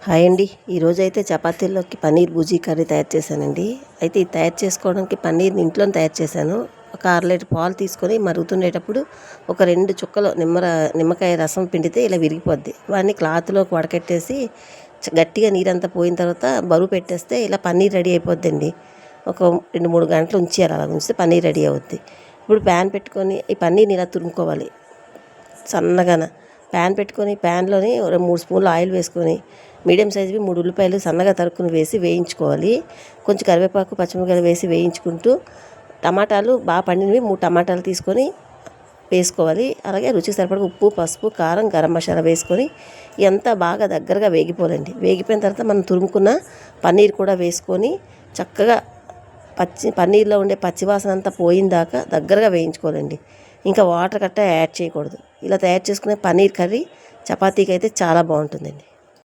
Hi అండి. ఈరోజైతే చపాతీల్లోకి paneer Buzi curry తయారు చేశానండి. అయితే ఇది తయారు చేసుకోవడానికి పన్నీర్ని ఇంట్లోనే తయారు చేశాను. ఒక 1/2 లీటర్ పాలు తీసుకొని మరుగుతుండేటప్పుడు ఒక 2 చుక్కలు నిమ్మకాయ రసం పిండితే ఇలా విరిగిపోద్ది. వాటిని క్లాత్లోకి వడకట్టేసి గట్టిగా నీరంతా పోయిన తర్వాత బరువు పెట్టేస్తే ఇలా పన్నీర్ రెడీ అయిపోద్దండి. ఒక 2-3 గంటలు ఉంచేయాలి. అలా ఉంచితే పన్నీర్ రెడీ అవుద్ది. ఇప్పుడు ప్యాన్ పెట్టుకొని ఈ పన్నీర్ని ఇలా తురుముకోవాలి సన్నగాన. ప్యాన్ పెట్టుకొని ప్యాన్లోని 3 స్పూన్లు ఆయిల్ వేసుకొని మీడియం సైజువి 3 ఉల్లిపాయలు సన్నగా తరుక్కుని వేసి వేయించుకోవాలి. కొంచెం కరివేపాకు పచ్చిమిరపకాయలు వేసి వేయించుకుంటూ టమాటాలు బాగా పండినవి 3 టమాటాలు తీసుకొని వేసుకోవాలి. అలాగే రుచికి సరిపడా ఉప్పు, పసుపు, కారం, గరం మసాలా వేసుకొని ఇదంతా బాగా దగ్గరగా వేగిపోవాలండి. వేగిపోయిన తర్వాత మనం తురుముకున్న పన్నీర్ కూడా వేసుకొని చక్కగా పన్నీర్లో ఉండే పచ్చివాసన అంతా పోయిన దాకా దగ్గరగా వేయించుకోవాలండి. ఇంకా వాటర్ గట్టా యాడ్ చేయకూడదు. ఇలా తయారు చేసుకునే పన్నీర్ కర్రీ చపాతీకి అయితే చాలా బాగుంటుందండి.